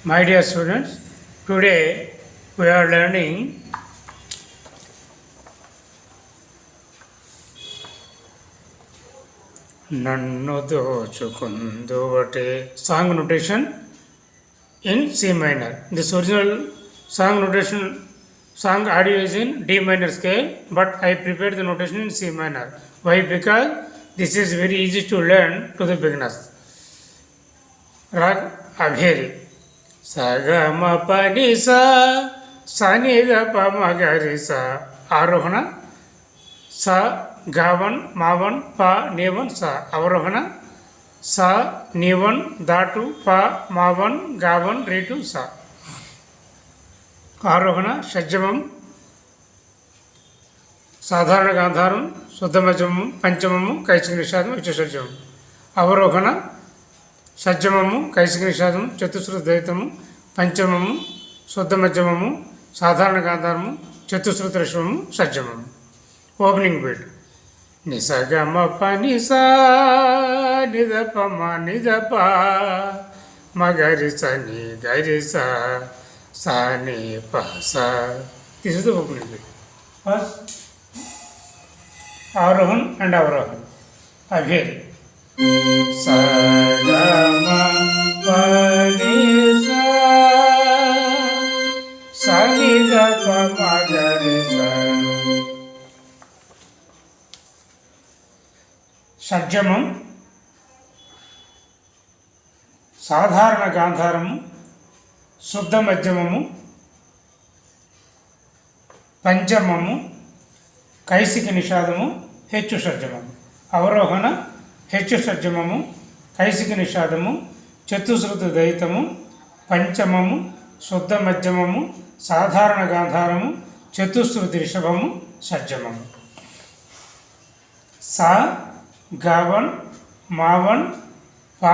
My dear students, today we are learning Nannu Dochukunduvatte song notation in C minor. This original song notation, song audio is in D minor scale, but I prepared the notation in C minor. Why? Because this is very easy to learn to the beginners. Rag Abheri. సగమ పని సనిద పమగరి ఆరోహణ స గావన్ మావన్ ప నీవన్ స అవరోహణ స నీవన్ దాటు ప మావన్ గావన్ rate స ఆరోహణ షడ్జమం సాధారణ గాంధారం శుద్ధమజమము పంచమము కైసిక నిషాదం ఉచ్చషడ్జమం అవరోహణ షడ్జమము కైసిక నిషాదము చతుశ్రుత ద్వైతము పంచమము శుద్ధ మధ్యమము సాధారణ గాంధారము చతుశ్రుత ఋషభము షడ్జమము ఓపెనింగ్ బీట్ నిసగమ పనిస నిదప నిదప మగరి సని గరి సాని పస this is the opening beat first ఆరోహణ అండ్ అవరోహణ అభేరి సగమ పని సనిదప మగరి షడ్జమం సాధారణ గాంధారము శుద్ధ మధ్యమము పంచమము కైసిక నిషాదము హెచ్చు షడ్జమము అవరోహణ హెచ్చు షడ్జమము కైసిక నిషాదము చతుశ్రుత ద్వైతము పంచమము శుద్ధ మధ్యమము సాధారణ గాంధారము చతుశ్రుతి రిషభము షడ్జమము సా గావన్ మావన్ ప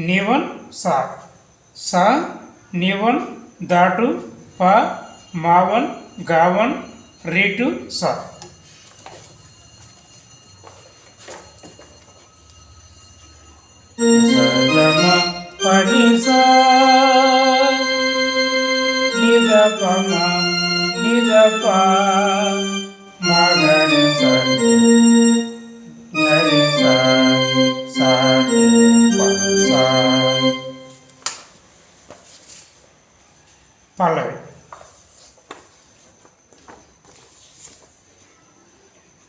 నీవన్ సా సా నీవన్ దాటు ప మావన్ గావన్ రీటు సా సగమ పని నిదప నిదప మగరి సని గరి సాని పస పల్లవి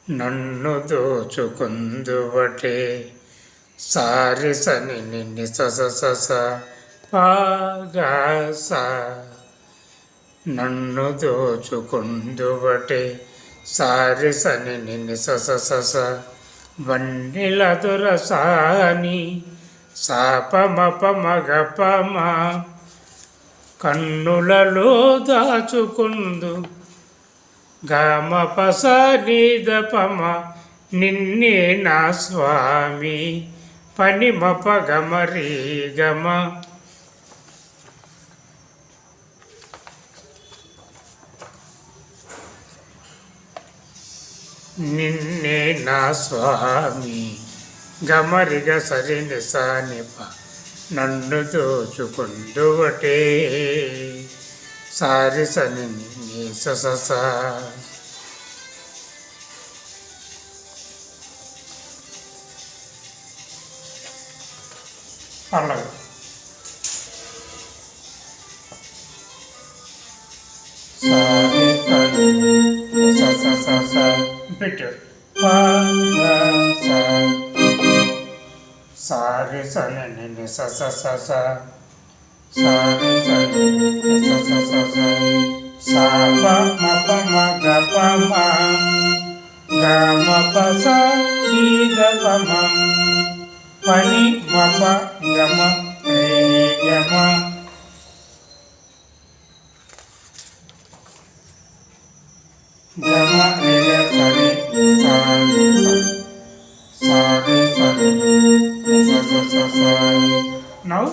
నన్ను దోచుకుందువటే సారి సని నిన్ని సస పాగస నన్ను దోచుకుందువటే సారి సని నిన్ని సస వన్నెల దొరసాని సాపమపమగపమ కన్నులలో దాచుకుందు గమపస నీదపమ నిన్నే నా స్వామి పనిమప గమరీ గమ నిన్నే నా స్వామి గమరిగ సరి నిసానిప నన్ను దోచుకుందువటే సారి సని నీ సస పల్లవి సారి స బిట్ సారి సని నిన్ని సస సారి సని సస సాప మప మగపమ గమపస నీదపమ పని మప గమ రే గమ గమ రే సరి సారి సరి now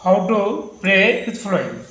how to play with flowing.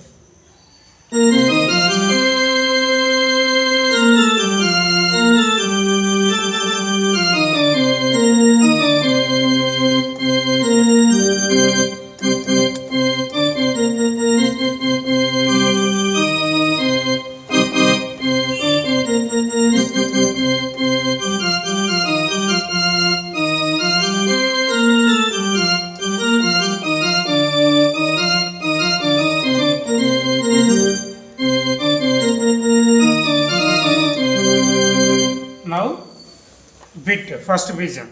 Bit first బీజం.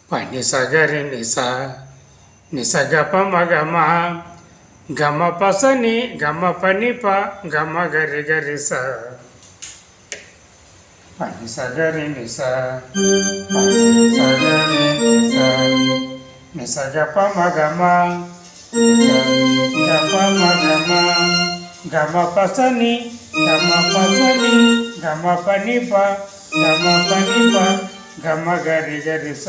పని సగరి నిస నిస గప మగమ గమ పసని గమ పని ప గమ గరి గరి స పని సగరి నిస సగరి నిస నిస గప మగమ గప మగమ గమ పసని గమ పని ప గమ గరి గరి స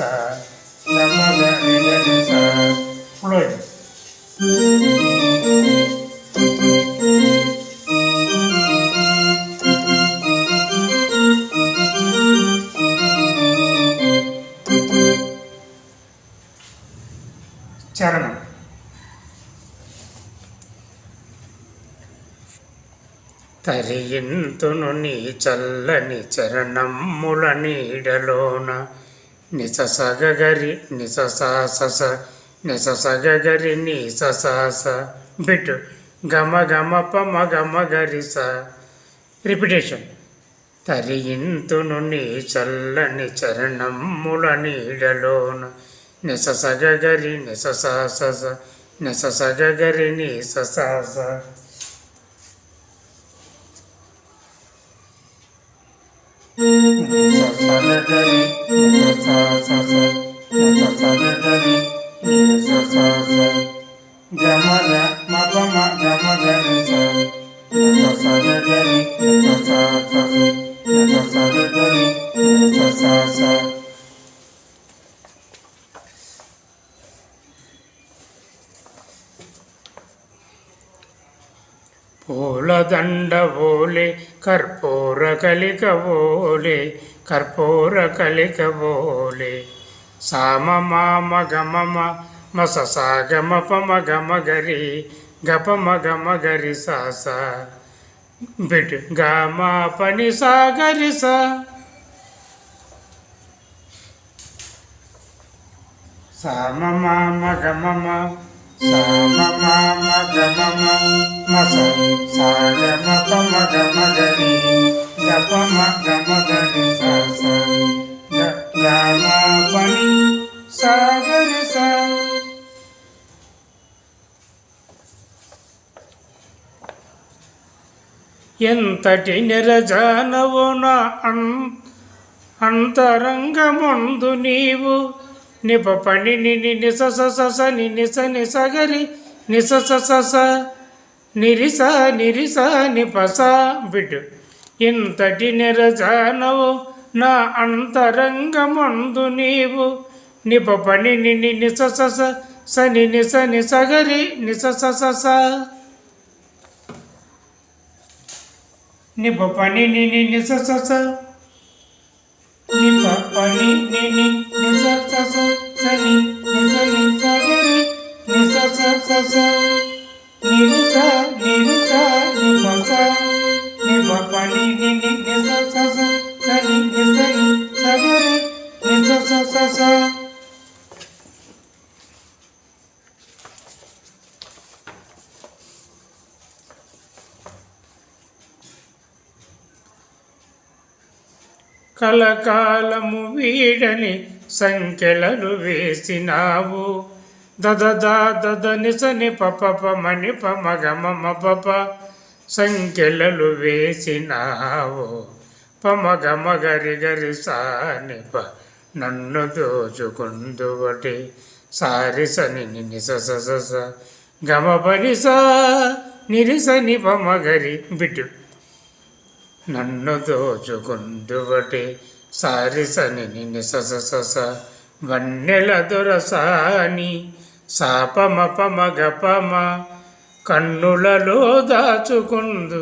గమ గరి గరి స ఫ్లోయింగ్. చరణం. తరియింతును నీ చల్లని చరణమ్ముల నీడలోన నిస సగరి నిస సాస నిస సగరి నీ ససాస బిట్ గమ గమ పమ గమ గరి స. రిపిటేషన్. తరియింతును నీ చల్లని చరణమ్ముల నీడలోన నిస సగరి నిస సాస నిస సగరి నీ ససాస. సగరి నిస సాస నిస సగరి నిస సాస గమ గమ పమ గమ గరి స నిస సగరి నిస సాస నిస సగరి నిస సాస. పూలదండ ఓలే కర్పూర కలిక ఓలే కర్పూర కలిక ఓలే సామ మామ గమమ మస సా గమ పమ గమ గరి గపమ గమ గరి సాస బిట్ గమ పని సా గరి స. సామ మామ గమమ సామ మామ గమమ మస సా గమ పమ గమ గరి గపమ గమ గరి సాస గమ పని సా గరి స. ఎంతటి నిరజానవు నా అంతరంగమందు నీవు నిప పని నిస సస నిస నిసగరి నిస సస నిరిస నిరిస నిపస బిట్. ఇంతటి నిరజానవు నా అంతరంగమందు నీవు నిప పని నిస సస సని నిస నిసగరి నిస సస నిప పని నిస సస నిప పని నిస సస సని నిస నిసగరి నిస సస నిరిస నిరిస నిపస నిప పని నిస సస సని నిస నిసగరి నిస సస. కలకాలము వీడని సంఖ్యలను వేసినావు దద దద నిసని పప మణి పమ గమ పప సంఖ్యలు వేసినావు పమ గమ గరి గరి సానిప నన్ను దోచుకుందువటి సారి సని నిస సస గమ పని సా నిరిసని పమ గరి బిట్టు. నన్ను దోచుకుందువటి సారి సని నిస సస వన్నెల దొరసాని సాపమ పమ గపమ కన్నులలో దాచుకుందు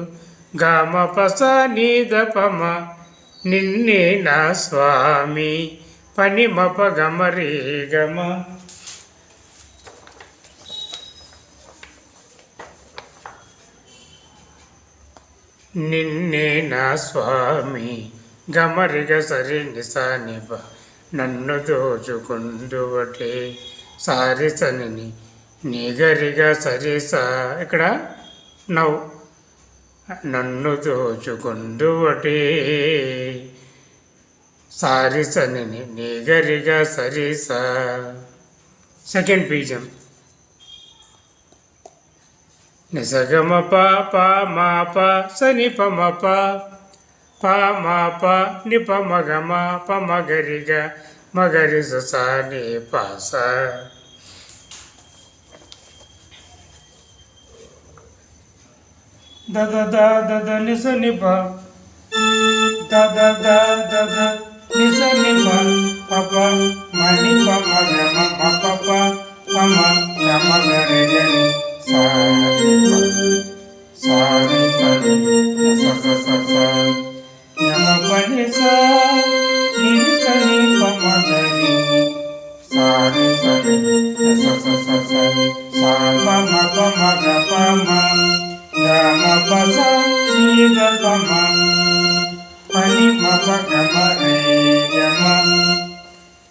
గామ పస నీదపమ నిన్నే నా స్వామి పని మప గమరి గమ. నిన్నే నా స్వామి గమరిగ సరి నిసానిప నన్ను దోచుకుందువటే సారి సని నిగరిగా సరిసా ఇక్కడ నవ్వు నన్ను దోచుకుందువటే సారిసని నిగరిగా సరిసా. సెకండ్ బీజం నిసగమ ప ప మా ప సని ప మ ప ప మా ప ని ప మగమ ప మగరిగా మగరి స ని ప స. The the the the the ని స ని ప the the the the the ని స ని ప ప ప మ ని ప మ గ మ మ ప ప ప మ గ మ గ రి గ రి సా ని ప సా ని ప ని స స స స న మ ప ని స ని స ని ప మ గ రి సా ని స ని స స స స సా ప మ ప మ గ ప మ గ మ ప స ని గ ప మ ప ని మ ప గ మ రి గ మ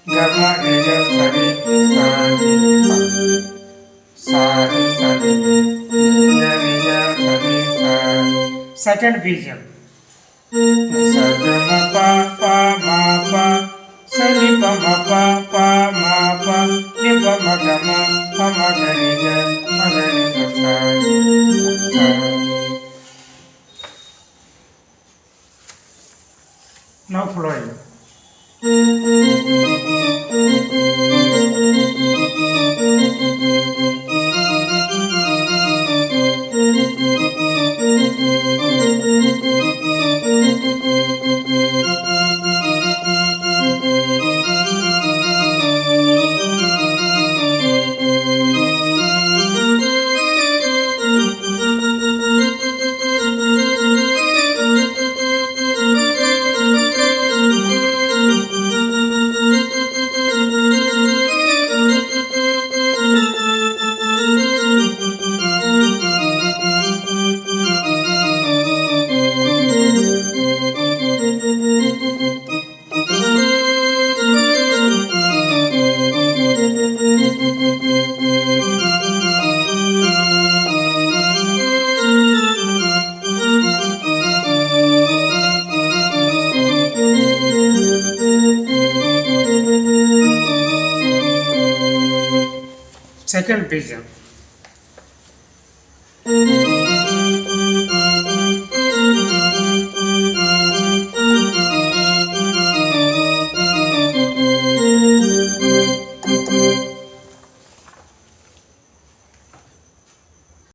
గ మ రి గ స రి సా ని ప సా రి స ని గ రి గ స రి సా. సెకండ్ బీజం స గ మ ప ప మ ప స ని ప మ ప ప మ ప ని ప మ గ మ ప మ గ రి గ మ గ రి గ స ని స. Now flowing. Second bíjam